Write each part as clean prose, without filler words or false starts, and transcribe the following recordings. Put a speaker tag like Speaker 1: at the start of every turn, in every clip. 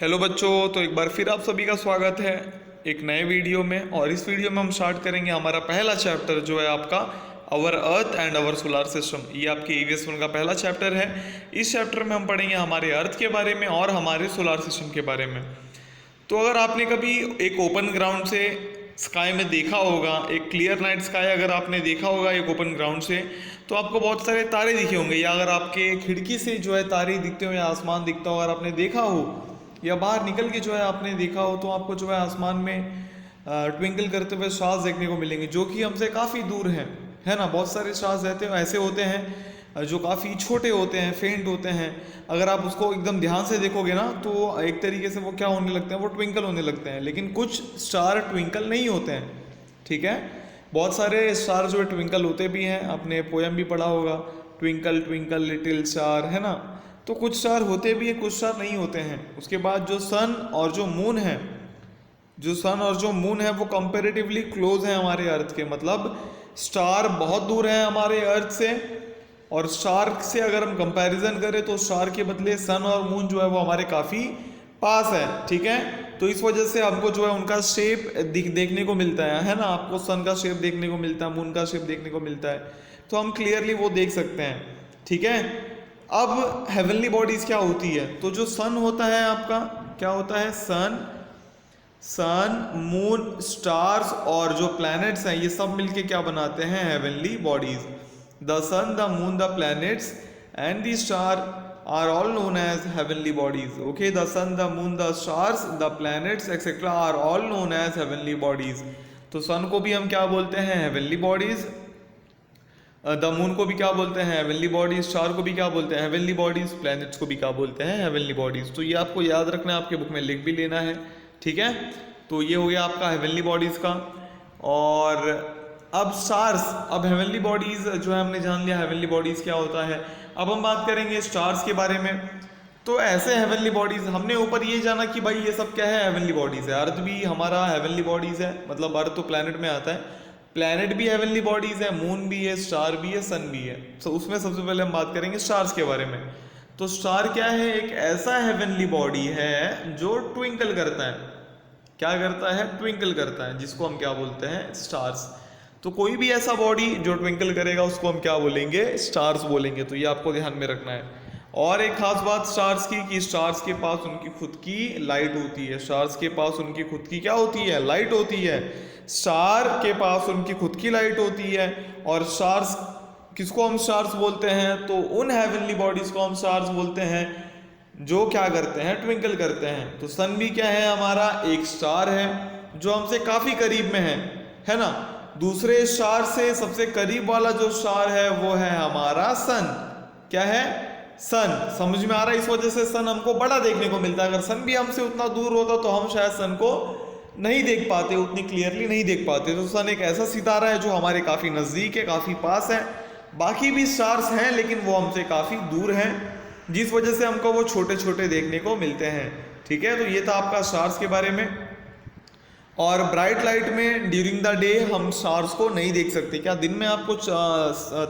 Speaker 1: Hello बच्चों, तो एक बार फिर आप सभी का स्वागत है एक नए वीडियो में। और इस वीडियो में हम स्टार्ट करेंगे हमारा पहला चैप्टर जो है आपका our earth and our solar system. ये आपके EVS 1 का पहला चैप्टर है। इस चैप्टर में हम पढ़ेंगे हमारे अर्थ के बारे में और हमारे सोलर सिस्टम के बारे में। तो अगर आपने कभी एक ओपन ग्राउंड से स्काई में देखा होगा, एक क्लियर नाइट स्काई अगर आपने देखा होगा एक ओपन ग्राउंड से, तो आपको बहुत सारे तारे दिखे होंगे। या अगर आपके खिड़की से जो है तारे दिखते हो या आसमान दिखता हो, अगर आपने देखा हो या बाहर निकल के जो है आपने देखा हो, तो आपको जो है आसमान में ट्विंकल करते हुए स्टार्स देखने को मिलेंगे जो कि हमसे काफ़ी दूर हैं, है ना। बहुत सारे स्टार्स रहते हैं ऐसे होते हैं जो काफ़ी छोटे होते हैं, फेंट होते हैं। अगर आप उसको एकदम ध्यान से देखोगे ना, तो एक तरीके से वो क्या होने लगते हैं, वो ट्विंकल होने लगते हैं। लेकिन कुछ स्टार ट्विंकल नहीं होते हैं, ठीक है। बहुत सारे स्टार जो है ट्विंकल होते भी हैं, आपने पोयम भी पढ़ा होगा, ट्विंकल ट्विंकल लिटिल स्टार, है ना। तो कुछ स्टार होते भी हैं, कुछ स्टार नहीं होते हैं। उसके बाद जो सन और जो मून है, वो कंपेरेटिवली क्लोज है हमारे अर्थ के। मतलब स्टार बहुत दूर है हमारे अर्थ से, और स्टार से अगर हम कंपैरिजन करें तो स्टार के बदले सन और मून जो है वो हमारे काफ़ी पास है, ठीक है। तो इस वजह से हमको जो है उनका शेप देखने को मिलता है ना। आपको सन का शेप देखने को मिलता है, मून का शेप देखने को मिलता है, तो हम क्लियरली वो देख सकते हैं, ठीक है। अब हेवनली बॉडीज क्या होती है, तो जो सन होता है आपका, क्या होता है, सन मून स्टार्स और जो प्लैनेट्स हैं, ये सब मिलके क्या बनाते हैं, heavenly bodies. The sun, the moon, the planets and the star are all known as heavenly bodies. Okay, the sun, the moon, the stars, the planets etcetera are all known as heavenly bodies. तो sun को भी हम क्या बोलते हैं, heavenly bodies. The moon को भी क्या बोलते हैं, हेवनली बॉडीज। स्टार को भी क्या बोलते हैं, हेवनली बॉडीज। प्लैनेट्स को भी क्या बोलते हैं, हेवनली बॉडीज। तो ये आपको याद रखना है, आपके बुक में लिख भी लेना है, ठीक है। तो ये हो गया आपका हेवनली बॉडीज का। और अब स्टार्स, अब हेवनली बॉडीज जो है हमने जान लिया हेवनली बॉडीज क्या होता है। अब हम बात करेंगे स्टार्स के बारे में। तो ऐसे हेवनली बॉडीज, हमने ऊपर ये जाना कि भाई ये सब क्या है, हेवनली बॉडीज है। अर्थ भी हमारा हेवनली बॉडीज है, मतलब अर्थ तो प्लैनेट में आता है, प्लैनेट भी हेवनली बॉडीज है, मून भी है, स्टार भी है, सन भी है। तो उसमें सबसे पहले हम बात करेंगे स्टार्स के बारे में। तो स्टार क्या है, एक ऐसा हेवनली बॉडी है जो ट्विंकल करता है। क्या करता है, ट्विंकल करता है, जिसको हम क्या बोलते हैं, स्टार्स। तो कोई भी ऐसा बॉडी जो ट्विंकल करेगा उसको हम क्या बोलेंगे, स्टार्स बोलेंगे। तो ये आपको ध्यान में रखना है। और एक खास बात स्टार्स की, कि स्टार्स के पास उनकी खुद की लाइट होती है। स्टार्स के पास उनकी खुद की क्या होती है, लाइट होती है। स्टार के पास उनकी खुद की लाइट होती है। और स्टार्स, किसको हम स्टार्स बोलते हैं, तो उन हेवनली बॉडीज को हम स्टार्स बोलते हैं जो क्या करते हैं, ट्विंकल करते हैं। तो सन भी क्या है, हमारा एक स्टार है जो हमसे काफी करीब में है ना। दूसरे स्टार से सबसे करीब वाला जो स्टार है वो है हमारा सन। क्या है, सन। समझ में आ रहा है। इस वजह से सन हमको बड़ा देखने को मिलता है। अगर सन भी हमसे उतना दूर होता तो हम शायद सन को नहीं देख पाते, उतनी क्लियरली नहीं देख पाते। तो सन एक ऐसा सितारा है जो हमारे काफी नजदीक है, काफी पास है। बाकी भी स्टार्स हैं लेकिन वो हमसे काफी दूर हैं, जिस वजह से हमको वो छोटे छोटे देखने को मिलते हैं, ठीक है। तो ये था आपका स्टार्स के बारे में। और ब्राइट लाइट में ड्यूरिंग द डे हम स्टार्स को नहीं देख सकते। क्या दिन में आपको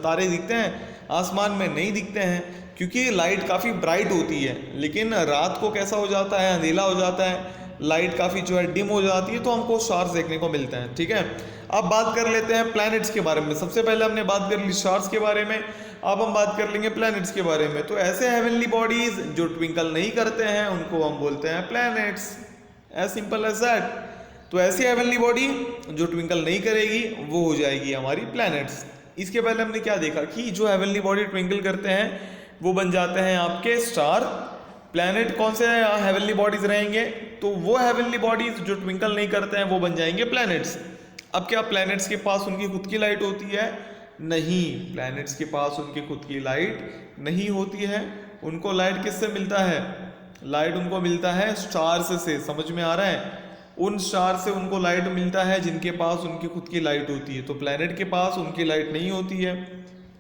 Speaker 1: तारे दिखते हैं आसमान में, नहीं दिखते हैं, क्योंकि लाइट काफ़ी ब्राइट होती है। लेकिन रात को कैसा हो जाता है, अंधेला हो जाता है, लाइट काफ़ी जो है डिम हो जाती है, तो हमको स्टार्स देखने को मिलते हैं, ठीक है। अब बात कर लेते हैं प्लैनेट्स के बारे में। सबसे पहले हमने बात कर ली स्टार्स के बारे में, अब हम बात कर लेंगे प्लैनेट्स के बारे में। तो ऐसे हेवनली बॉडीज जो ट्विंकल नहीं करते हैं उनको हम बोलते हैं planets, as simple as that. तो ऐसी हेवनली बॉडी जो ट्विंकल नहीं करेगी वो हो जाएगी हमारी प्लैनेट्स। इसके पहले हमने क्या देखा कि जो हेवनली बॉडी ट्विंकल करते हैं वो बन जाते हैं आपके स्टार। प्लैनेट कौन से हेवनली बॉडीज रहेंगे, तो वो हेवनली बॉडीज जो ट्विंकल नहीं करते हैं वो बन जाएंगे प्लैनेट्स। अब क्या प्लैनेट्स के पास उनकी खुद की लाइट होती है, नहीं, प्लैनेट्स के पास उनकी खुद की लाइट नहीं होती है। उनको लाइट किससे मिलता है, लाइट उनको मिलता है स्टार्स से। समझ में आ रहा है, उन स्टार से उनको लाइट मिलता है जिनके पास उनकी खुद की लाइट होती है। तो प्लैनेट के पास उनकी लाइट नहीं होती है,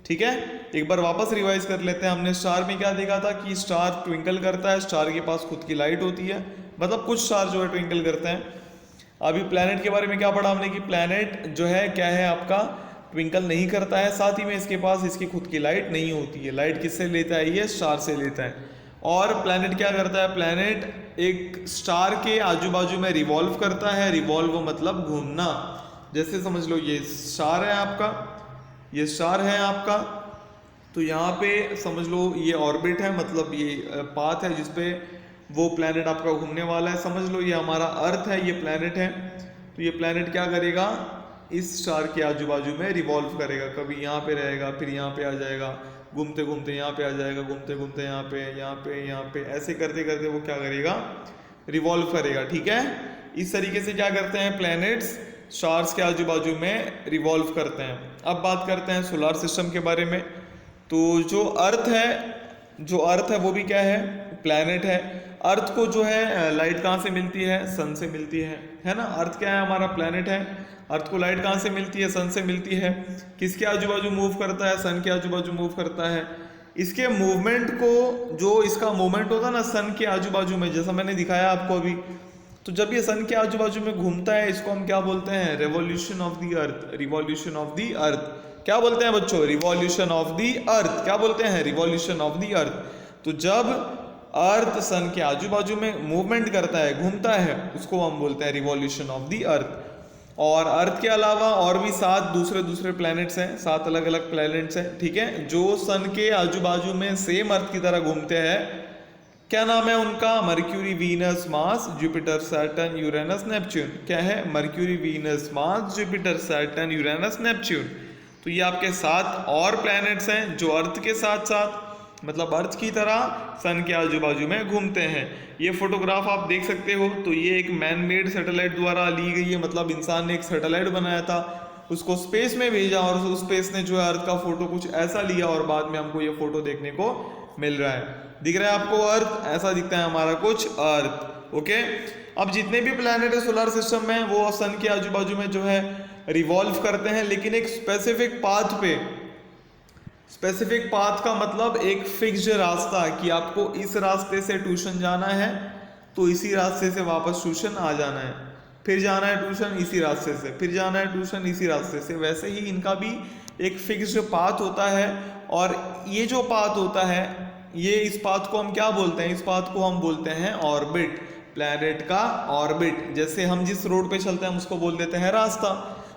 Speaker 1: ठीक है। एक बार वापस रिवाइज कर लेते हैं। हमने स्टार में क्या देखा था कि स्टार ट्विंकल करता है, स्टार के पास खुद की लाइट होती है, मतलब कुछ स्टार जो है ट्विंकल करते हैं। अभी प्लैनेट के बारे में क्या पढ़ा हमने कि प्लैनेट जो है क्या है आपका, ट्विंकल नहीं करता है, साथ ही में इसके पास इसकी खुद की लाइट नहीं होती है। लाइट किससे लेता है, ये स्टार से लेता है। और प्लैनेट क्या करता है, प्लैनेट एक स्टार के आजू बाजू में रिवॉल्व करता है। रिवॉल्व मतलब घूमना। जैसे समझ लो ये स्टार है आपका, ये स्टार है आपका, तो यहाँ पे समझ लो ये ऑर्बिट है, मतलब ये पाथ है जिसपे वो प्लैनेट आपका घूमने वाला है। समझ लो ये हमारा अर्थ है, ये प्लैनेट है। तो ये प्लैनेट क्या करेगा, इस स्टार के आजू बाजू में रिवॉल्व करेगा। कभी यहाँ पे रहेगा, फिर यहाँ पे आ जाएगा, घूमते घूमते यहाँ पे आ जाएगा, घूमते घूमते यहाँ पे, यहाँ पे, यहाँ पे, ऐसे करते करते वो क्या करेगा, रिवॉल्व करेगा। ठीक है, इस तरीके से क्या करते हैं प्लैनेट्स स्टार्स के आजू बाजू में रिवॉल्व करते हैं। अब बात करते हैं सोलर सिस्टम के बारे में। तो जो अर्थ है वो भी क्या है, प्लैनेट है। अर्थ को जो है लाइट कहाँ से मिलती है, सन से मिलती है ना। अर्थ क्या है, हमारा प्लैनेट है। अर्थ को लाइट कहाँ से मिलती है, सन से मिलती है। किसके आजू बाजू मूव करता है, सन के आजू बाजू मूव करता है। इसके मूवमेंट को, जो इसका मूवमेंट होता है ना सन के आजू बाजू में, जैसा मैंने दिखाया आपको अभी, तो जब ये सन के आजू बाजू में घूमता है, इसको हम क्या बोलते हैं, revolution of the earth. Revolution of the earth क्या बोलते हैं बच्चों, रिवॉल्यूशन ऑफ द अर्थ। क्या बोलते हैं, रिवॉल्यूशन ऑफ द अर्थ। तो जब अर्थ सन के आजू बाजू में मूवमेंट करता है, घूमता है, उसको हम बोलते हैं रिवॉल्यूशन ऑफ द अर्थ। और अर्थ के अलावा और भी 7 दूसरे प्लैनेट्स हैं, 7 अलग अलग प्लैनेट्स हैं, ठीक है, जो सन के आजू बाजू में सेम अर्थ की तरह घूमते हैं। क्या नाम है उनका, mercury, Venus, Mars, Jupiter, Saturn, Uranus, Neptune. क्या है, mercury, Venus, Mars, Jupiter, Saturn, Uranus, Neptune. तो ये आपके 7 और प्लैनेट्स हैं जो अर्थ के साथ साथ, मतलब अर्थ की तरह सन के आजू बाजू में घूमते हैं। ये फोटोग्राफ आप देख सकते हो। तो ये एक मैन मेड सैटेलाइट द्वारा ली गई है, मतलब इंसान ने एक सैटेलाइट बनाया था, उसको स्पेस में भेजा और उस स्पेस ने जो है अर्थ का फोटो कुछ ऐसा लिया और बाद में हमको ये फोटो देखने को मिल रहा है। दिख रहा है आपको अर्थ, ऐसा दिखता है हमारा कुछ अर्थ। ओके, अब जितने भी प्लैनेट है सोलर सिस्टम में वो सन के आजू बाजू में जो है रिवॉल्व करते हैं, लेकिन एक स्पेसिफिक पाथ पे। स्पेसिफिक पाथ का मतलब एक फिक्स्ड रास्ता, कि आपको इस रास्ते से ट्यूशन जाना है तो इसी रास्ते से वापस ट्यूशन आ जाना है, फिर जाना है ट्यूशन इसी रास्ते से, फिर जाना है ट्यूशन इसी रास्ते से। वैसे ही इनका भी एक फिक्स्ड पाथ होता है। और ये जो पाथ होता है, ये इस पाथ को हम क्या बोलते हैं, इस पाथ को हम बोलते हैं ऑर्बिट, प्लैनेट का ऑर्बिट। जैसे हम जिस रोड पे चलते हैं हम उसको बोल देते हैं रास्ता।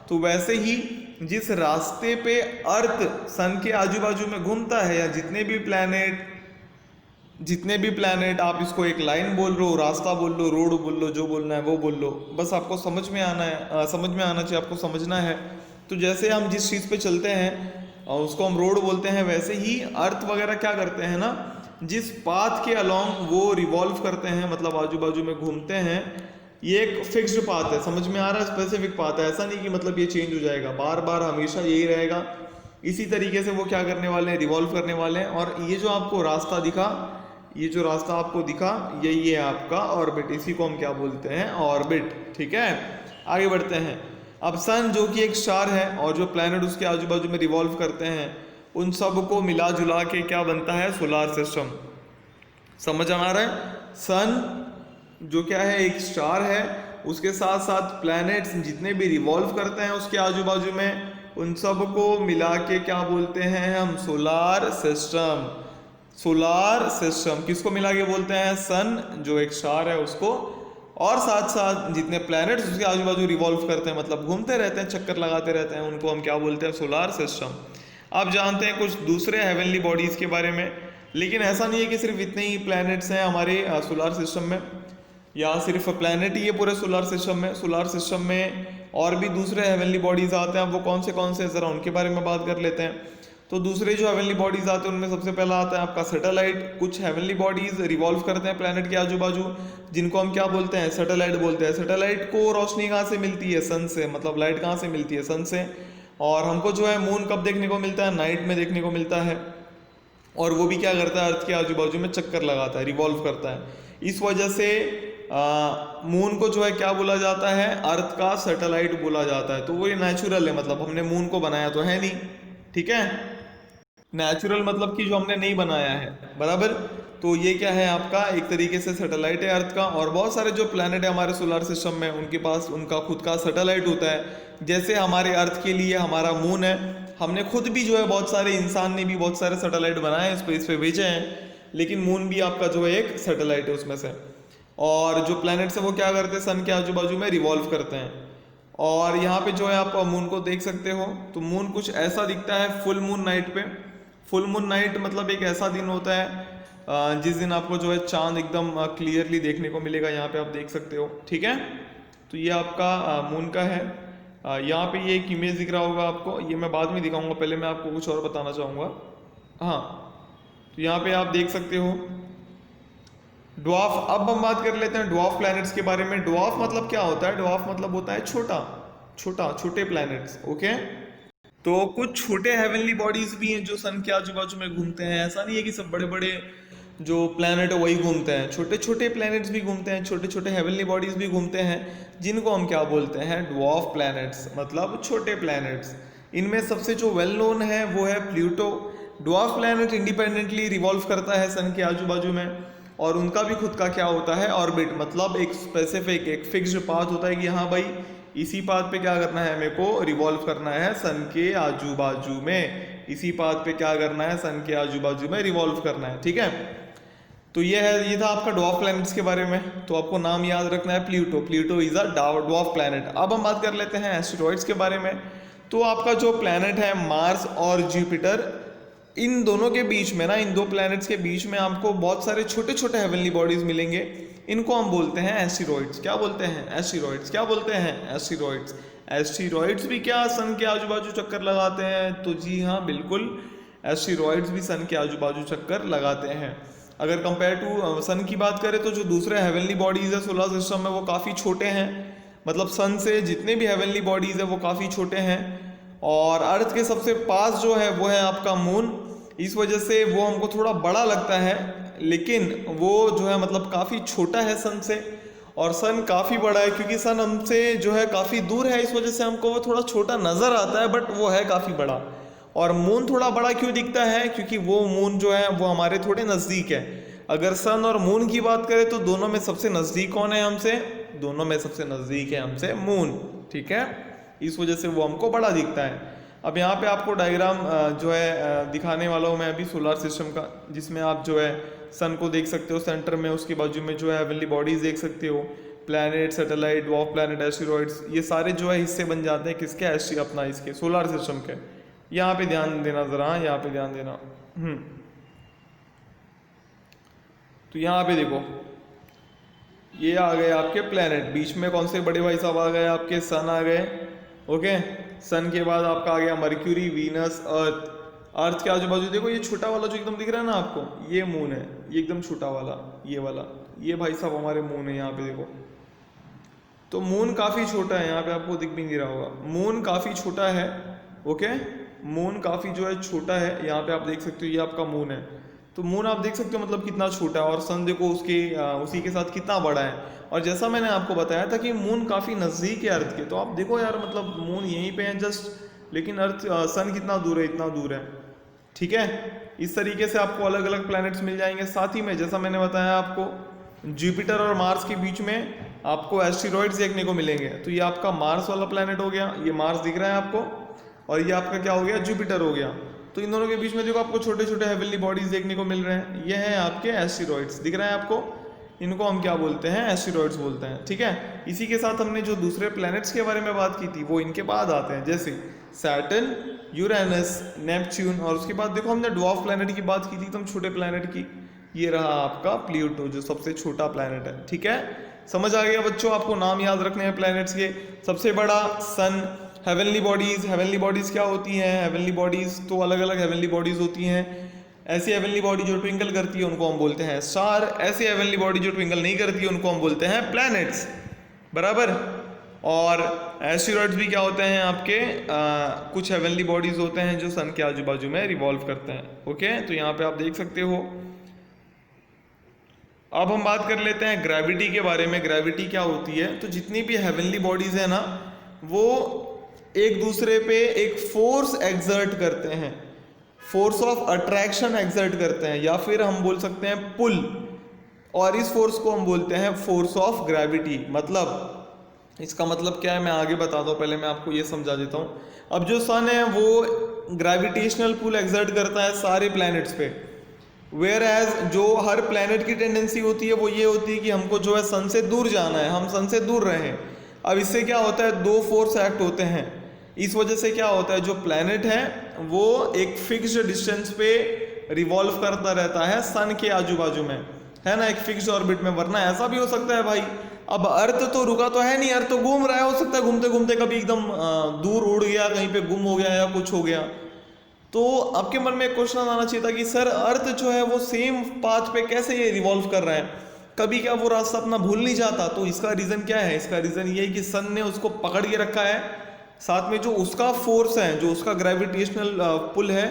Speaker 1: तो वैसे ही जिस रास्ते पे अर्थ सन के आजू बाजू में घूमता है, या जितने भी प्लैनेट आप इसको एक लाइन बोल लो, रास्ता बोल लो, रोड बोल लो, जो बोलना है वो बोल लो, बस आपको समझ में आना चाहिए, आपको समझना है। तो जैसे हम जिस चीज़ पे चलते हैं उसको हम रोड बोलते हैं, वैसे ही अर्थ वगैरह क्या करते हैं ना, जिस पाथ के अलोंग वो रिवॉल्व करते हैं, मतलब आजू बाजू में घूमते हैं, ये एक फिक्स्ड पाथ है। समझ में आ रहा है, स्पेसिफिक पाथ है। ऐसा नहीं कि मतलब ये चेंज हो जाएगा, बार बार हमेशा यही रहेगा। इसी तरीके से वो क्या करने वाले हैं, रिवॉल्व करने वाले हैं। और ये जो आपको रास्ता दिखा, ये जो रास्ता आपको दिखा, यही है आपका ऑर्बिट। इसी को हम क्या बोलते हैं, ऑर्बिट। ठीक है, आगे बढ़ते हैं। अब सन जो कि एक स्टार है और जो प्लैनेट उसके आजू बाजू में रिवॉल्व करते हैं, उन सब को मिला जुला के क्या बनता है, सोलर सिस्टम। समझ आ रहा है, सन जो क्या है, एक स्टार है, उसके साथ साथ प्लैनेट्स जितने भी रिवॉल्व करते हैं उसके आजू बाजू में, उन सब को मिला के क्या बोलते हैं हम, सोलर सिस्टम। सोलर सिस्टम किसको मिला के बोलते हैं, सन जो एक स्टार है उसको, और साथ साथ जितने प्लैनेट्स उसके आजू बाजू रिवॉल्व करते हैं, मतलब घूमते रहते हैं, चक्कर लगाते रहते हैं, उनको हम क्या बोलते हैं, सोलर सिस्टम। आप जानते हैं कुछ दूसरे हेवनली बॉडीज के बारे में, लेकिन ऐसा नहीं है कि सिर्फ इतने ही प्लैनेट्स हैं हमारे सोलर सिस्टम में, या सिर्फ प्लैनेट ही है पूरे सोलर सिस्टम में। सोलर सिस्टम में और भी दूसरे हेवनली बॉडीज आते हैं। अब वो कौन से जरा उनके बारे में बात कर लेते हैं। तो दूसरे जो हेवनली बॉडीज आते हैं उनमें सबसे पहला आता है आपका सैटेलाइट। कुछ हेवनली बॉडीज रिवॉल्व करते हैं प्लैनेट के आजू बाजू, जिनको हम क्या बोलते हैं, सैटेलाइट बोलते हैं। सैटेलाइट को रोशनी कहाँ से मिलती है, सन से, मतलब लाइट कहाँ से मिलती है, सन से। और हमको जो है मून कब देखने को मिलता है, नाइट में देखने को मिलता है। और वो भी क्या करता है, अर्थ के आजू बाजू में चक्कर लगाता है, रिवॉल्व करता है। इस वजह से मून को जो है क्या बोला जाता है, अर्थ का सैटेलाइट बोला जाता है। तो वो ये नेचुरल है, मतलब हमने मून को बनाया तो है नहीं, ठीक है। नेचुरल मतलब कि जो हमने नहीं बनाया है, बराबर। तो ये क्या है आपका, एक तरीके से सैटेलाइट है अर्थ का। और बहुत सारे जो प्लैनेट है हमारे सोलर सिस्टम में, उनके पास उनका खुद का सैटेलाइट होता है। जैसे हमारे अर्थ के लिए हमारा मून है, हमने खुद भी जो है बहुत सारे, इंसान ने भी बहुत सारे सैटेलाइट बनाए हैं, स्पेस पे भेजे हैं। लेकिन मून भी आपका जो है एक सैटेलाइट है उसमें से। और जो प्लैनेट्स है वो क्या करते हैं, सन के आजू बाजू में रिवॉल्व करते हैं। और यहाँ पे जो है आप मून को देख सकते हो, तो मून कुछ ऐसा दिखता है फुल मून नाइट पे। फुल मून नाइट मतलब एक ऐसा दिन होता है जिस दिन आपको जो है चांद एकदम क्लियरली देखने को मिलेगा। यहाँ पे आप देख सकते हो, ठीक है। तो ये आपका मून का है। यहाँ पे ये एक इमेज दिख रहा होगा आपको, ये मैं बाद में दिखाऊंगा, पहले मैं आपको कुछ और बताना चाहूँगा। हाँ, तो यहाँ पे आप देख सकते हो ड्वार्फ। अब हम बात कर लेते हैं ड्वार्फ प्लैनेट्स के बारे में। ड्वार्फ मतलब क्या होता है? ड्वार्फ मतलब होता है छोटे प्लैनेट्स, ओके। तो कुछ छोटे हेवनली बॉडीज भी हैं जो सन के आजू बाजू में घूमते हैं। ऐसा नहीं है कि सब बड़े बड़े जो प्लैनेट है वही घूमते हैं, छोटे छोटे प्लैनेट्स भी घूमते हैं, छोटे छोटे हेवनली बॉडीज भी घूमते हैं, जिनको हम क्या बोलते हैं? ड्वार्फ प्लैनेट्स, मतलब छोटे प्लैनेट्स। इनमें सबसे जो वेल नोन है वो है Pluto. Dwarf planet independently revolve करता है सन के आजू बाजू में, और उनका भी खुद का क्या होता है? ऑर्बिट, मतलब एक स्पेसिफिक एक फिक्स्ड पाथ होता है कि हाँ भाई इसी पाथ पे क्या करना है, मेरे को रिवॉल्व करना है सन के आजू बाजू में। इसी पाथ पे क्या करना है? सन के आजू बाजू में रिवॉल्व करना है, ठीक है। तो ये था आपका ड्वार्फ प्लैनेट्स के बारे में। तो आपको नाम याद रखना है Pluto. Pluto is a dwarf planet. अब हम बात कर लेते हैं एस्टेरॉइड्स के बारे में। तो आपका जो प्लैनेट है मार्स और जुपिटर, इन दोनों के बीच में ना, इन दो प्लैनेट्स के बीच में आपको बहुत सारे छोटे छोटे हेवनली बॉडीज मिलेंगे। इनको हम बोलते हैं एस्टेरॉइड्स। क्या बोलते हैं? एस्टेरॉइड्स। क्या बोलते हैं? एस्टेरॉइड्स। एस्टेरॉइड्स भी क्या सन के आजू बाजू चक्कर लगाते हैं? तो जी हाँ, बिल्कुल, एस्टेरॉइड्स भी सन के आजू बाजू चक्कर लगाते हैं। अगर कंपेयर टू सन की बात करें तो जो दूसरे हेवनली बॉडीज है सोलर सिस्टम में वो काफ़ी छोटे हैं, मतलब सन से जितने भी हेवनली बॉडीज है वो काफ़ी छोटे हैं। और अर्थ के सबसे पास जो है वो है आपका मून। इस वजह से वो हमको थोड़ा बड़ा लगता है, लेकिन वो जो है मतलब काफ़ी छोटा है सन से। और सन काफ़ी बड़ा है क्योंकि सन हमसे जो है काफ़ी दूर है, इस वजह से हमको वो थोड़ा छोटा नज़र आता है, बट वो है काफ़ी बड़ा। और मून थोड़ा बड़ा क्यों दिखता है? क्योंकि वो मून जो है वो हमारे थोड़े नज़दीक है। अगर सन और मून की बात करें तो दोनों में सबसे नज़दीक कौन है हमसे? दोनों में सबसे नज़दीक है हमसे मून, ठीक है। इस वजह से वो हमको बड़ा दिखता है। अब यहाँ पे आपको डायग्राम जो है दिखाने वाला हूँ मैं अभी सोलर सिस्टम का, जिसमें आप जो है सन को देख सकते हो सेंटर में, उसके बाजू में जो है हेवनली बॉडीज देख सकते हो, planet, satellite, dwarf planet, asteroids, ये सारे जो है हिस्से बन जाते हैं किसके? अपना इसके सोलर सिस्टम के। यहाँ पे ध्यान देना जरा, यहाँ पे ध्यान देना। तो यहाँ पे देखो, ये आ गए आपके प्लैनेट, बीच में कौन से बड़े भाई साहब आ गए? आपके सन आ गए, ओके। सन के बाद आपका आ गया मर्क्यूरी, वीनस, अर्थ। अर्थ के आजू बाजू देखो, ये छोटा वाला जो एकदम दिख रहा है ना आपको, ये मून है। ये एकदम छोटा वाला, ये वाला, ये भाई साहब हमारे मून है। यहाँ पे देखो, तो मून काफ़ी छोटा है, यहाँ पे आपको दिख भी नहीं रहा होगा, मून काफ़ी छोटा है, ओके। मून काफ़ी जो है छोटा है, यहाँ पे आप देख सकते हो, ये आपका मून है। तो मून आप देख सकते हो मतलब कितना छोटा है, और सन देखो उसके उसी के साथ कितना बड़ा है। और जैसा मैंने आपको बताया था कि मून काफ़ी नज़दीक है अर्थ के, तो आप देखो यार, मतलब मून यहीं पे है जस्ट, लेकिन अर्थ सन कितना दूर है? इतना दूर है, ठीक है। इस तरीके से आपको अलग अलग प्लैनेट्स मिल जाएंगे। साथ ही में जैसा मैंने बताया आपको, जुपिटर और मार्स के बीच में आपको एस्टेरॉइड्स देखने को मिलेंगे। तो ये आपका मार्स वाला प्लैनेट हो गया, ये मार्स दिख रहा है आपको, और ये आपका क्या हो गया? जुपिटर हो गया। तो इन दोनों के बीच में देखो आपको छोटे छोटे हेवनली बॉडीज देखने को मिल रहे हैं, ये हैं आपके एस्टेरॉइड्स, दिख रहे हैं आपको। इनको हम क्या बोलते हैं? एस्टेरॉइड्स बोलते हैं, ठीक है। इसी के साथ हमने जो दूसरे प्लैनेट्स के बारे में बात की थी वो इनके बाद आते हैं, जैसे सैटर्न, यूरेनस, नेपच्यून। और उसके बाद देखो हमने ड्वार्फ प्लैनेट की बात की थी, एकदम छोटे प्लैनेट की, ये रहा आपका प्लूटो, जो सबसे छोटा प्लैनेट है, ठीक है। समझ आ गया बच्चों? आपको नाम याद रखने हैं प्लैनेट्स के। सबसे बड़ा सन। हेवनली बॉडीज क्या होती हैं? हेवनली बॉडीज तो अलग अलग हेवनली बॉडीज होती हैं। ऐसी हेवनली बॉडी जो ट्विंकल करती है उनको हम बोलते हैं स्टार। ऐसी हेवनली बॉडी जो ट्विंकल नहीं करती है उनको हम बोलते हैं प्लैनेट्स, बराबर। और एस्टेरॉइड्स भी क्या होते हैं आपके? कुछ हेवनली बॉडीज होते हैं जो सन के आजू बाजू में रिवॉल्व करते हैं, ओके। तो यहाँ पे आप देख सकते हो। अब हम बात कर लेते हैं ग्रेविटी के बारे में। ग्रेविटी क्या होती है? तो जितनी भी हेवनली बॉडीज है ना, वो एक दूसरे पे एक फोर्स एक्सर्ट करते हैं, फोर्स ऑफ अट्रैक्शन एक्सर्ट करते हैं, या फिर हम बोल सकते हैं पुल। और इस फोर्स को हम बोलते हैं फोर्स ऑफ ग्रेविटी। मतलब इसका मतलब क्या है मैं आगे बताता हूँ, पहले मैं आपको ये समझा देता हूँ। अब जो सन है वो ग्रेविटेशनल पुल एक्सर्ट करता है सारे प्लैनेट्स पे, वेयर एज जो हर प्लेनेट की टेंडेंसी होती है वो ये होती है कि हमको जो है सन से दूर जाना है, हम सन से दूर रहें। अब इससे क्या होता है, दो फोर्स एक्ट होते हैं। इस वजह से क्या होता है, जो प्लेनेट है वो एक फिक्स्ड डिस्टेंस पे रिवॉल्व करता रहता है सन के आजू बाजू में, है ना, एक फिक्स्ड ऑर्बिट में। वरना ऐसा भी हो सकता है भाई, अब अर्थ तो रुका तो है नहीं, अर्थ तो घूम रहा है, हो सकता है घूमते घूमते कभी एकदम दूर उड़ गया, कहीं पे गुम हो गया या कुछ हो गया। तो आपके मन में एक क्वेश्चन आना चाहिए था कि सर अर्थ जो है वो सेम पाथ पे कैसे ये रिवॉल्व कर रहा है, कभी क्या वो रास्ता अपना भूल नहीं जाता? तो इसका रीजन क्या है, इसका रीजन ये है कि सन ने उसको पकड़ के रखा है, साथ में जो उसका फोर्स है, जो उसका ग्रेविटेशनल पुल है,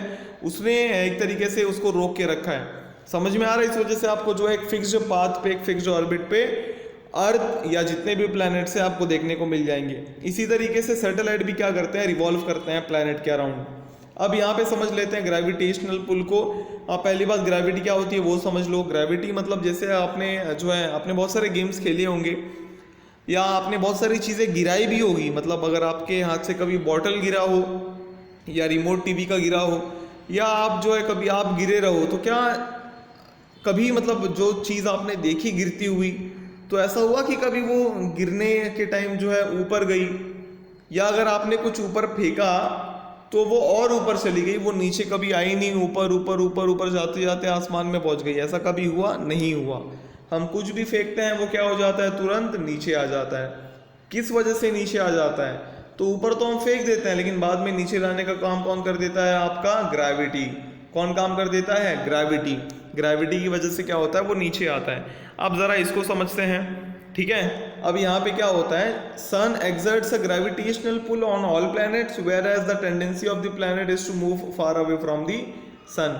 Speaker 1: उसने एक तरीके से उसको रोक के रखा है। समझ में आ रहा है? इस वजह से आपको जो है एक फिक्स्ड पाथ पे, एक फिक्स्ड ऑर्बिट पे अर्थ या जितने भी प्लैनेट से आपको देखने को मिल जाएंगे। इसी तरीके से सैटेलाइट भी क्या करते हैं, रिवॉल्व करते हैं प्लैनेट के अराउंड। अब यहाँ पे समझ लेते हैं ग्रेविटेशनल पुल को। आप पहली बात ग्रेविटी क्या होती है वो समझ लो। ग्रेविटी मतलब जैसे आपने जो है आपने बहुत सारे गेम्स खेले होंगे या आपने बहुत सारी चीज़ें गिराई भी होगी। मतलब अगर आपके हाथ से कभी बॉटल गिरा हो या रिमोट टीवी का गिरा हो या आप जो है कभी आप गिरे रहो, तो क्या कभी मतलब जो चीज़ आपने देखी गिरती हुई, तो ऐसा हुआ कि कभी वो गिरने के टाइम जो है ऊपर गई, या अगर आपने कुछ ऊपर फेंका तो वो और ऊपर चली गई, वो नीचे कभी आई नहीं, ऊपर ऊपर ऊपर ऊपर जाते जाते आसमान में पहुंच गई? ऐसा कभी हुआ? नहीं हुआ। हम कुछ भी फेंकते हैं वो क्या हो जाता है, तुरंत नीचे आ जाता है। किस वजह से नीचे आ जाता है? तो ऊपर तो हम फेंक देते हैं, लेकिन बाद में नीचे लाने का काम कौन कर देता है? आपका ग्रेविटी। कौन काम कर देता है? ग्रेविटी। ग्रेविटी की वजह से क्या होता है, वो नीचे आता है। अब जरा इसको समझते हैं, ठीक है। अब यहाँ पे क्या होता है, सन exerts a gravitational pull on all planets whereas the tendency of the planet is to move far away from the sun।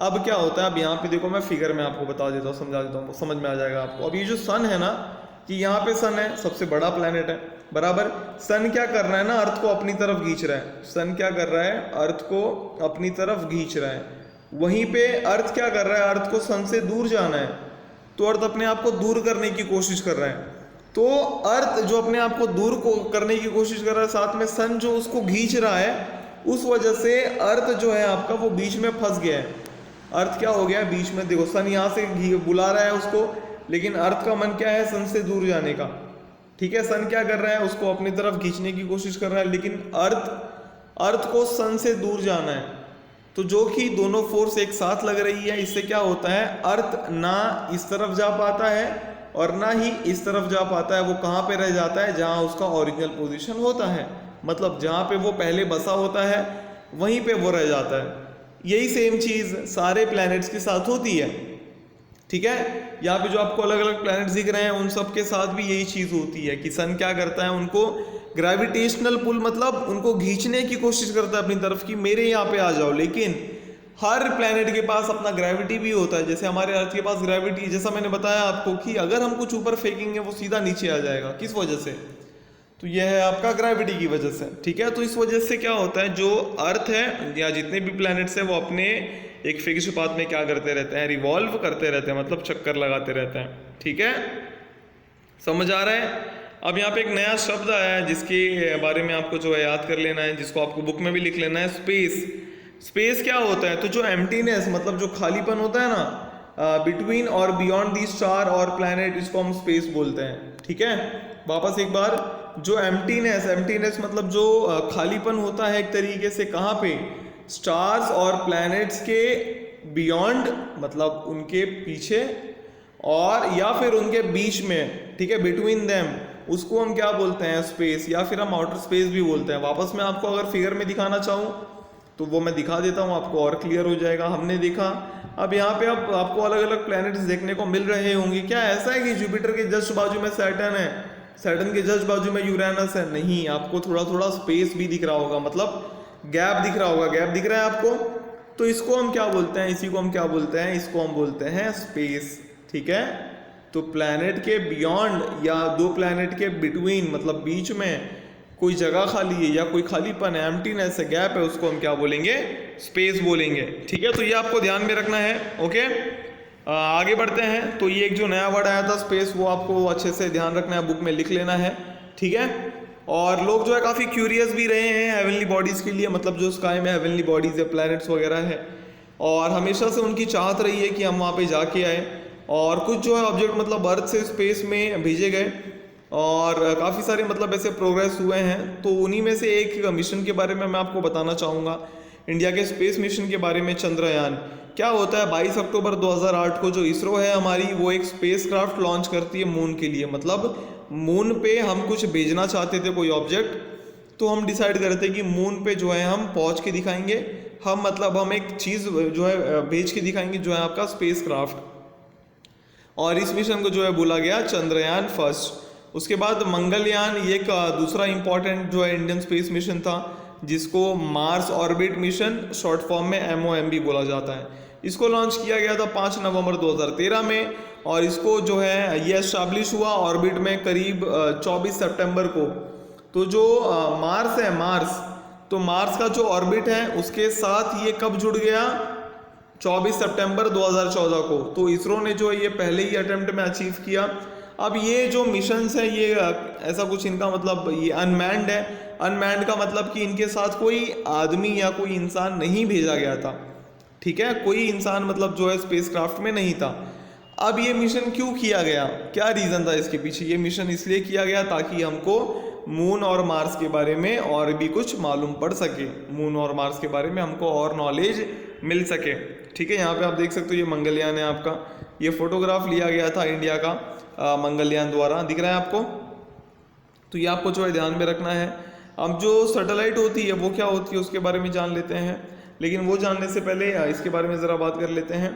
Speaker 1: अब क्या होता है, अब यहाँ पे देखो मैं फिगर में आपको बता देता हूँ, समझा देता हूँ, समझ में आ जाएगा आपको। अब ये जो सन है ना, कि यहाँ पे सन है, सबसे बड़ा प्लेनेट है, बराबर। सन क्या कर रहा है ना, अर्थ को अपनी तरफ खींच रहा है। सन क्या कर रहा है, अर्थ को अपनी तरफ खींच रहा है। वहीं पे अर्थ क्या कर रहा है, अर्थ को सन से दूर जाना है, तो अर्थ अपने आप को दूर करने की कोशिश कर रहा है। तो अर्थ जो अपने आप को दूर को करने की कोशिश कर रहा है, साथ में सन जो उसको खींच रहा है, उस वजह से अर्थ जो है आपका वो बीच में फंस गया है। अर्थ क्या हो गया है, बीच में। देखो सन यहाँ से बुला रहा है उसको, लेकिन अर्थ का मन क्या है, सन से दूर जाने का, ठीक है। सन क्या कर रहा है, उसको अपनी तरफ खींचने की कोशिश कर रहा है, लेकिन अर्थ को सन से दूर जाना है। तो जो कि दोनों फोर्स एक साथ लग रही है, इससे क्या होता है, अर्थ ना इस तरफ जा पाता है और ना ही इस तरफ जा पाता है। वो कहाँ पे रह जाता है, जहाँ उसका ओरिजिनल पोजीशन होता है, मतलब जहाँ पे वो पहले बसा होता है वहीं पे वो रह जाता है। यही सेम चीज़ सारे प्लैनेट्स के साथ होती है, ठीक है। यहाँ पे जो आपको अलग अलग प्लैनेट्स दिख रहे हैं उन सब के साथ भी यही चीज़ होती है कि सन क्या करता है, उनको ग्रेविटेशनल पुल मतलब उनको खींचने की कोशिश करता है अपनी तरफ की, मेरे यहाँ पे आ जाओ। लेकिन हर प्लैनेट के पास अपना ग्रेविटी भी होता है। जैसे हमारे अर्थ के पास ग्रेविटी, जैसा मैंने बताया आपको कि अगर हम कुछ ऊपर फेंकेंगे वो सीधा नीचे आ जाएगा। किस वजह से? तो यह है आपका ग्रेविटी की वजह से, ठीक है। तो इस वजह से क्या होता है, जो अर्थ है या जितने भी प्लैनेट्स हैं वो अपने एक फिक्स्ड पाथ में क्या करते रहते हैं, रिवॉल्व करते रहते हैं, मतलब चक्कर लगाते रहते हैं, ठीक है। समझ आ रहा है? अब यहाँ पे एक नया शब्द आया है जिसके बारे में आपको जो है याद कर लेना है, जिसको आपको बुक में भी लिख लेना है, स्पेस। स्पेस क्या होता है, तो जो एम्प्टीनेस मतलब जो खालीपन होता है ना बिटवीन और बियॉन्ड दी स्टार और प्लैनेट, इसको हम स्पेस बोलते हैं, ठीक है। वापस एक बार, जो एम्प्टीनेस मतलब जो खालीपन होता है एक तरीके से, कहाँ पे, स्टार्स और प्लैनेट्स के बियॉन्ड मतलब उनके पीछे और या फिर उनके बीच में, ठीक है, बिटवीन देम, उसको हम क्या बोलते हैं, स्पेस, या फिर हम आउटर स्पेस भी बोलते हैं। वापस मैं आपको अगर फिगर में दिखाना चाहूँ तो वो मैं दिखा देता हूँ, आपको और क्लियर हो जाएगा। हमने देखा, अब यहाँ पे अब आपको अलग अलग प्लैनेट्स देखने को मिल रहे होंगे। क्या ऐसा है कि जुपिटर के जस्ट बाजू में सैटर्न है, सैटर्न के जस्ट बाजू में यूरेनस है? नहीं, आपको थोड़ा थोड़ा स्पेस भी दिख रहा होगा, मतलब गैप दिख रहा होगा। गैप दिख रहा है आपको? तो इसको हम क्या बोलते हैं, इसी को हम क्या बोलते हैं, इसको हम बोलते हैं स्पेस, ठीक है। तो प्लैनेट के बियॉन्ड या दो प्लैनेट के बिटवीन मतलब बीच में कोई जगह खाली है या कोई खालीपन है, एम्प्टीनेस है, गैप है, उसको हम क्या बोलेंगे, स्पेस बोलेंगे, ठीक है। तो ये आपको ध्यान में रखना है, ओके। आगे बढ़ते हैं। तो ये एक जो नया वर्ड आया था स्पेस, वो आपको अच्छे से ध्यान रखना है, बुक में लिख लेना है, ठीक है। और लोग जो है काफ़ी क्यूरियस भी रहे हैं हेवनली बॉडीज़ के लिए, मतलब जो स्काई में हेवनली बॉडीज़ या प्लैनेट्स वगैरह है, और हमेशा से उनकी चाहत रही है कि हम वहाँ पे जाके आए। और कुछ जो है ऑब्जेक्ट मतलब अर्थ से स्पेस में भेजे गए और काफ़ी सारे मतलब ऐसे प्रोग्रेस हुए हैं। तो उन्हीं में से एक मिशन के बारे में मैं आपको बताना चाहूँगा, इंडिया के स्पेस मिशन के बारे में, चंद्रयान। क्या होता है, 22 अक्टूबर 2008 को जो इसरो है हमारी, वो एक स्पेस क्राफ्ट लॉन्च करती है मून के लिए। मतलब मून पे हम कुछ भेजना चाहते थे, कोई ऑब्जेक्ट, तो हम डिसाइड करते कि मून पे जो है हम पहुंच के दिखाएंगे, हम एक चीज़ जो है भेज के दिखाएंगे, जो है आपका स्पेस क्राफ्ट। और इस मिशन को जो है बोला गया चंद्रयान फर्स्ट। उसके बाद मंगलयान, ये एक दूसरा इंपॉर्टेंट जो है इंडियन स्पेस मिशन था, जिसको Mars orbit mission, short form में MOMB बोला जाता है। इसको लॉन्च किया गया था 5 नवंबर 2013 में, और इसको जो है ये एस्टैब्लिश हुआ ऑर्बिट में करीब 24 सितंबर को। तो जो मार्स है, तो मार्स का जो ऑर्बिट है उसके साथ ये कब जुड़ गया, 24 सितंबर 2014 को। तो इसरो ने जो ये पहले ही अटेम्प्ट में अचीव किया। अब ये जो मिशंस है ये ऐसा कुछ इनका मतलब ये अनमैन्ड है। अनमैन्ड का मतलब कि इनके साथ कोई आदमी या कोई इंसान नहीं भेजा गया था, ठीक है, कोई इंसान मतलब जो है स्पेस क्राफ्ट में नहीं था। अब ये मिशन क्यों किया गया, क्या रीज़न था इसके पीछे? ये मिशन इसलिए किया गया ताकि हमको मून और मार्स के बारे में और भी कुछ मालूम पड़ सके, मून और मार्स के बारे में हमको और नॉलेज मिल सके, ठीक है। यहाँ पे आप देख सकते हो ये मंगलयान है आपका, ये फोटोग्राफ लिया गया था इंडिया का मंगलयान द्वारा, दिख रहा है आपको? तो ये आपको जो है ध्यान में रखना है। अब जो सैटेलाइट होती है वो क्या होती है उसके बारे में जान लेते हैं, लेकिन वो जानने से पहले इसके बारे में ज़रा बात कर लेते हैं।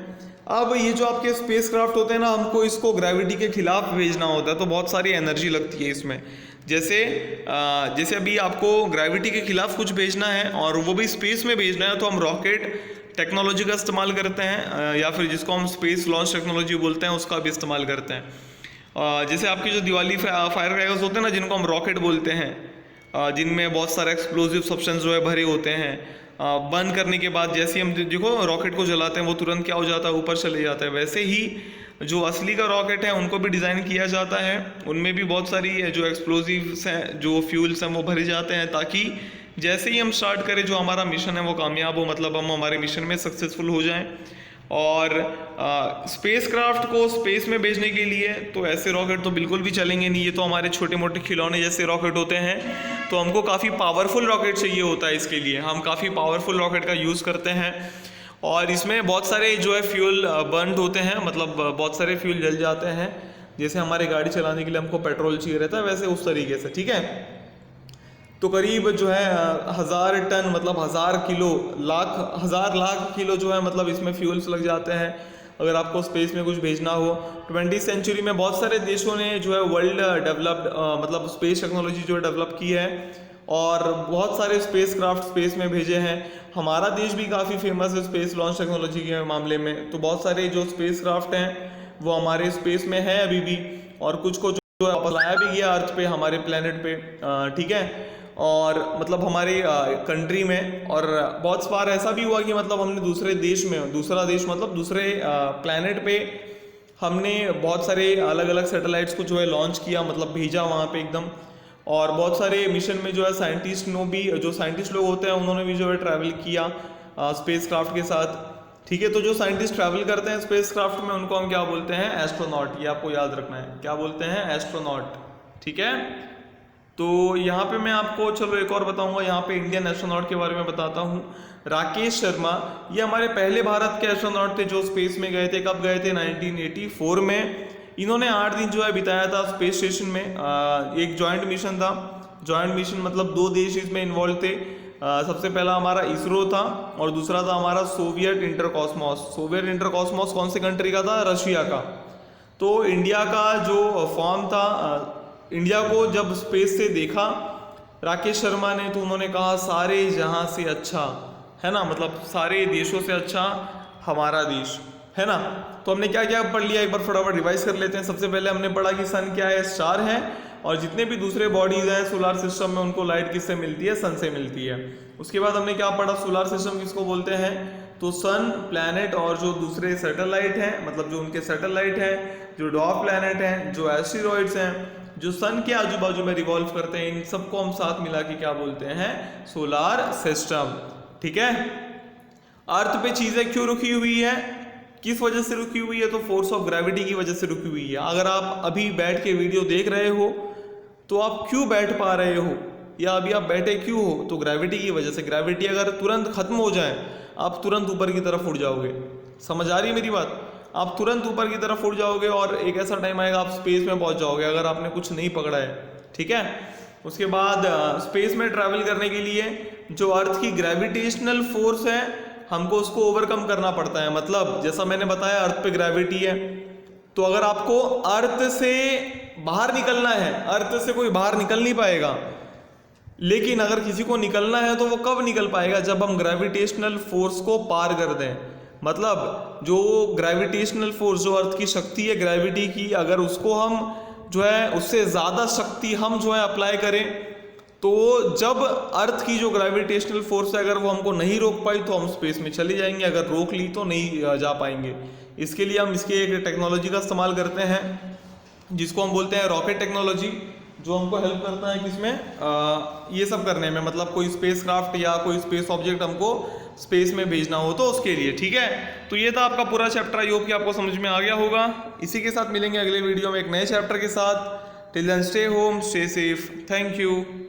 Speaker 1: अब ये जो आपके स्पेस क्राफ्ट होते हैं ना, हमको इसको ग्रेविटी के खिलाफ भेजना होता है, तो बहुत सारी एनर्जी लगती है इसमें। जैसे अभी आपको ग्रेविटी के खिलाफ कुछ भेजना है और वो भी स्पेस में भेजना है, तो हम रॉकेट टेक्नोलॉजी का इस्तेमाल करते हैं, या फिर जिसको हम स्पेस लॉन्च टेक्नोलॉजी बोलते हैं उसका भी इस्तेमाल करते हैं। जैसे आपकी जो दिवाली फायर क्रैकर्स होते हैं ना, जिनको हम रॉकेट बोलते हैं, जिनमें बहुत सारे एक्सप्लोजिव सब्सटेंस जो है भरे होते हैं, बंद करने के बाद जैसे ही हम देखो रॉकेट को जलाते हैं वो तुरंत क्या हो जाता है, ऊपर चले जाता है। वैसे ही जो असली का रॉकेट है उनको भी डिज़ाइन किया जाता है, उनमें भी बहुत सारी जो एक्सप्लोजिव्स हैं, जो फ्यूल्स हैं वो भरे जाते हैं, ताकि जैसे ही हम स्टार्ट करें जो हमारा मिशन है वो कामयाब हो, मतलब हम हमारे मिशन में सक्सेसफुल हो जाएं। और स्पेस क्राफ्ट को स्पेस में भेजने के लिए तो ऐसे रॉकेट तो बिल्कुल भी चलेंगे नहीं, ये तो हमारे छोटे मोटे खिलौने जैसे रॉकेट होते हैं। तो हमको काफ़ी पावरफुल रॉकेट चाहिए होता है, इसके लिए हम काफ़ी पावरफुल रॉकेट का यूज़ करते हैं। और इसमें बहुत सारे जो है फ्यूल बर्न होते हैं, मतलब बहुत सारे फ्यूल जल जाते हैं। जैसे हमारे गाड़ी चलाने के लिए हमको पेट्रोल चाहिए रहता है, वैसे उस तरीके से, ठीक है। तो करीब जो है 1000 टन, मतलब 1000 किलो, हजार लाख किलो जो है मतलब इसमें फ्यूल्स लग जाते हैं अगर आपको स्पेस में कुछ भेजना हो। 20वीं सेंचुरी में बहुत सारे देशों ने जो है वर्ल्ड डेवलप्ड मतलब स्पेस टेक्नोलॉजी जो है डेवलप की है, और बहुत सारे स्पेस क्राफ्ट स्पेस में भेजे हैं। हमारा देश भी काफ़ी फेमस है स्पेस लॉन्च टेक्नोलॉजी के मामले में। तो बहुत सारे जो स्पेस क्राफ्ट हैं वो हमारे स्पेस में है अभी भी, और कुछ को जो है वापस लाया भी गया अर्थ पे, हमारे प्लेनेट पे, ठीक है। और मतलब हमारे कंट्री में, और बहुत बार ऐसा भी हुआ कि मतलब हमने दूसरे देश में, दूसरा देश मतलब दूसरे प्लेनेट पे हमने बहुत सारे अलग अलग सैटेलाइट्स को जो है लॉन्च किया, मतलब भेजा वहाँ पे एकदम। और बहुत सारे मिशन में जो है साइंटिस्ट लोग होते हैं उन्होंने भी जो है ट्रैवल किया स्पेस क्राफ्ट के साथ, ठीक है। तो जो साइंटिस्ट ट्रैवल करते हैं स्पेस क्राफ्ट में उनको हम क्या बोलते हैं, एस्ट्रोनॉट। ये आपको याद रखना है, क्या बोलते हैं, एस्ट्रोनॉट, ठीक है। तो यहाँ पे मैं आपको चलो एक और बताऊंगा, यहाँ पे इंडियन एस्ट्रोनॉट के बारे में बताता हूँ। राकेश शर्मा, ये हमारे पहले भारत के एस्ट्रोनॉट थे जो स्पेस में गए थे। कब गए थे, 1984 में। इन्होंने 8 दिन जो है बिताया था स्पेस स्टेशन में। एक जॉइंट मिशन था, जॉइंट मिशन मतलब 2 देश इसमें इन्वॉल्व थे। सबसे पहला हमारा इसरो था और दूसरा था हमारा सोवियत इंटरकॉस्मोस। सोवियत इंटरकॉस्मोस कौन से कंट्री का था, रशिया का। तो इंडिया का जो फॉर्म था, इंडिया को जब स्पेस से देखा राकेश शर्मा ने, तो उन्होंने कहा सारे जहां से अच्छा है ना, मतलब सारे देशों से अच्छा हमारा देश है ना। तो हमने क्या क्या पढ़ लिया, एक बार फटाफट रिवाइज कर लेते हैं। सबसे पहले हमने पढ़ा कि सन क्या है, स्टार है, और जितने भी दूसरे बॉडीज हैं सोलर सिस्टम में उनको लाइट किससे मिलती है, सन से मिलती है। उसके बाद हमने क्या पढ़ा, सोलर सिस्टम किसको बोलते हैं, तो सन, प्लैनेट और जो दूसरे सैटेलाइट हैं, मतलब जो उनके सैटेलाइट हैं, जो डॉर्फ प्लैनेट हैं, जो एस्टेरॉइड्स हैं, जो सन के आजू बाजू में रिवॉल्व करते हैं, इन सबको हम साथ मिला के क्या बोलते हैं, सोलर सिस्टम, ठीक है। अर्थ पे चीजें क्यों रुकी हुई है, किस वजह से रुकी हुई है, तो फोर्स ऑफ ग्रेविटी की वजह से रुकी हुई है। अगर आप अभी बैठ के वीडियो देख रहे हो तो आप क्यों बैठ पा रहे हो, या अभी आप बैठे क्यों हो, तो ग्रेविटी की वजह से। ग्रेविटी अगर तुरंत खत्म हो जाए आप तुरंत ऊपर की तरफ उड़ जाओगे। समझ आ रही है मेरी बात? आप तुरंत ऊपर की तरफ उड़ जाओगे और एक ऐसा टाइम आएगा आप स्पेस में पहुंच जाओगे अगर आपने कुछ नहीं पकड़ा है, ठीक है। उसके बाद स्पेस में ट्रैवल करने के लिए जो अर्थ की ग्रेविटेशनल फोर्स है हमको उसको ओवरकम करना पड़ता है। मतलब जैसा मैंने बताया अर्थ पे ग्रेविटी है, तो अगर आपको अर्थ से बाहर निकलना है, अर्थ से कोई बाहर निकल नहीं पाएगा, लेकिन अगर किसी को निकलना है तो वो कब निकल पाएगा, जब हम ग्रेविटेशनल फोर्स को पार कर दें। मतलब जो ग्रेविटेशनल फोर्स, जो अर्थ की शक्ति है ग्रेविटी की, अगर उसको हम जो है उससे ज़्यादा शक्ति हम जो है अप्लाई करें, तो जब अर्थ की जो ग्रेविटेशनल फोर्स है अगर वो हमको नहीं रोक पाई तो हम स्पेस में चले जाएंगे, अगर रोक ली तो नहीं जा पाएंगे। इसके लिए हम इसके एक टेक्नोलॉजी का इस्तेमाल करते हैं जिसको हम बोलते हैं रॉकेट टेक्नोलॉजी, जो हमको हेल्प करता है किसमें, ये सब करने में। मतलब कोई स्पेस क्राफ्ट या कोई स्पेस ऑब्जेक्ट हमको स्पेस में भेजना हो तो उसके लिए, ठीक है। तो ये था आपका पूरा चैप्टर, आई होप कि आपको समझ में आ गया होगा। इसी के साथ मिलेंगे अगले वीडियो में एक नए चैप्टर के साथ। Till then stay home, stay safe, thank you.